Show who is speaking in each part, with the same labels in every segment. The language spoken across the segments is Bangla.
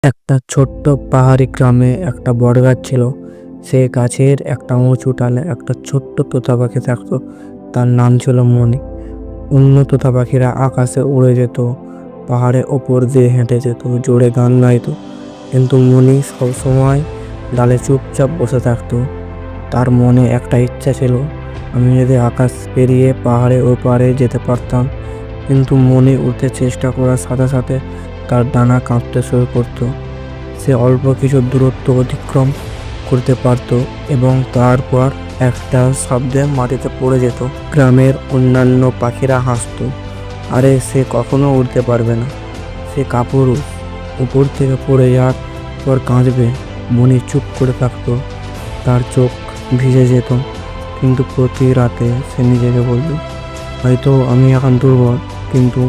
Speaker 1: একটা ছোট্ট পাহাড়ি গ্রামে একটা বটগাছ ছিল। সে গাছের একটা উঁচু ডালে একটা ছোট্ট তোতা পাখি থাকতো। তার নাম ছিল মণি। অন্য তোতা পাখিরা আকাশে উড়ে যেত, পাহাড়ের ওপর দিয়ে হেঁটে যেত, জোরে গান গাইতো, কিন্তু মণি সবসময় ডালে চুপচাপ বসে থাকতো। তার মনে একটা ইচ্ছা ছিল, আমি যদি আকাশ পেরিয়ে পাহাড়ের ওপারে যেতে পারতাম। কিন্তু মণি উঠতে চেষ্টা করার সাথে সাথে তার ডানা কাঁপতে শুরু করতো। সে অল্প কিছু দূরত্ব অতিক্রম করতে পারত এবং তারপর একটা শব্দে মাটিতে পড়ে যেত। গ্রামের অন্যান্য পাখিরা হাসতো, আরে সে কখনো উড়তে পারবে না, সে কাপুরুষ, উপর থেকে পড়ে যাওয়ার পর কাঁদবে। মণি চুপ করে থাকতো, তার চোখ ভিজে যেত, কিন্তু প্রতি রাতে সে নিজেকে বলতো, হয়তো আমি এখন দুর্বল, কিন্তু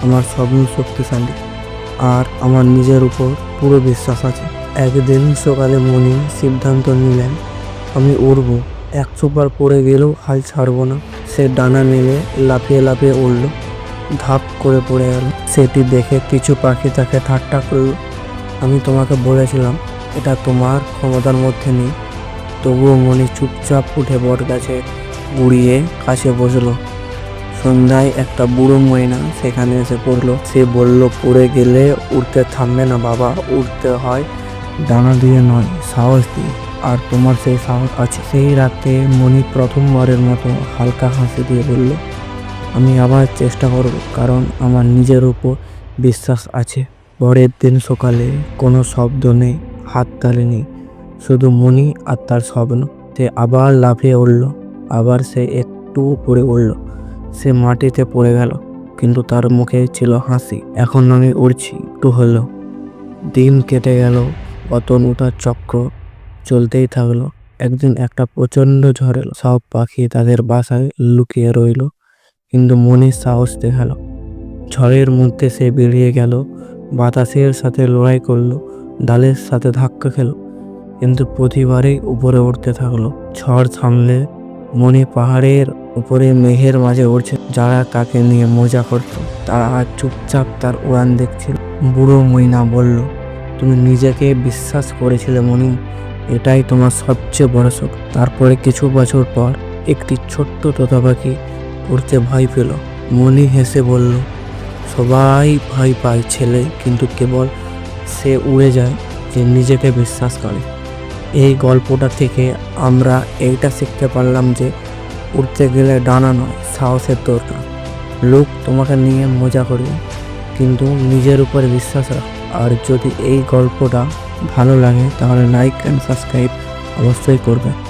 Speaker 1: আমার স্বপ্ন শক্তিশালী আর আমার নিজের উপর পুরো বিশ্বাস আছে। একদিন সকালে মণি সিদ্ধান্ত নিলেন, আমি উড়ব, 100 বার পড়ে গেলেও হাল ছাড়বো না। সে ডানা নেমে লাফিয়ে লাফিয়ে উড়ল, ধাপ করে পড়ে গেল। সেটি দেখে কিছু পাখি তাকে ঠাট্টা করল, আমি তোমাকে বলেছিলাম এটা তোমার ক্ষমতার মধ্যে নেই। তবুও মণি চুপচাপ উঠে বট গাছে গুড়িয়ে কাছে বসলো। সন্ধ্যায় একটা বুড়ো ময়না সেখানে এসে পড়লো। সে বলল, পড়ে গেলে উড়তে থামবে না বাবা, উড়তে হয় ডানা দিয়ে নয়, সাহস দিয়ে, আর তোমার সেই সাহস আছে। সেই রাতে মণি প্রথমবারের মতো হালকা হাসি দিয়ে বলল, আমি আবার চেষ্টা করব, কারণ আমার নিজের উপর বিশ্বাস আছে। পরের দিন সকালে কোনো শব্দ নেই, হাততালি নেই, শুধু মণি আর তার স্বপ্ন। সে আবার লাফিয়ে উঠল, আবার সে একটু উপরে উঠল। সে মাটিতে পড়ে গেল, কিন্তু তার মুখে ছিল হাসি, এখন আমি উড়ছি, একটু হলো। দিন কেটে গেল, পতন ওঠার চক্র চলতেই থাকলো। একদিন একটা প্রচন্ড ঝড় এলো, সব পাখি তাদের বাসায় লুকিয়ে রইল, কিন্তু মণি সাহস দেখালো। ঝড়ের মধ্যে সে বেরিয়ে গেল, বাতাসের সাথে লড়াই করলো, ডালের সাথে ধাক্কা খেলো, কিন্তু প্রতিবারেই উপরে উঠতে থাকলো। ঝড় থামলে মণি পাহাড়ের উপরে মেঘের মাঝে উড়ছে। যারা তাকে নিয়ে মজা করত তারা আজ চুপচাপ তার উড়ান দেখছিল। বুড়ো ময়না বলল, তুমি নিজেকে বিশ্বাস করেছিলে মণি, এটাই তোমার সবচেয়ে বড় সুখ। তারপরে কিছু বছর পর একটি ছোট্ট তোতা পাখি উড়তে ভয় পেল। মণি হেসে বলল, সবাই ভয় পায় ছেলে, কিন্তু কেবল সে উড়ে যায় যে নিজেকে বিশ্বাস করে। এই গল্পটা থেকে আমরা এইটা শিখতে পারলাম যে উড়তে গেলে ডানা নয়, সাহসের দরকার। লোক তোমাকে নিয়ে মজা করবে, কিন্তু নিজের উপরে বিশ্বাস রাখ। আর যদি এই গল্পটা ভালো লাগে তাহলে লাইক অ্যান্ড সাবস্ক্রাইব অবশ্যই করবে।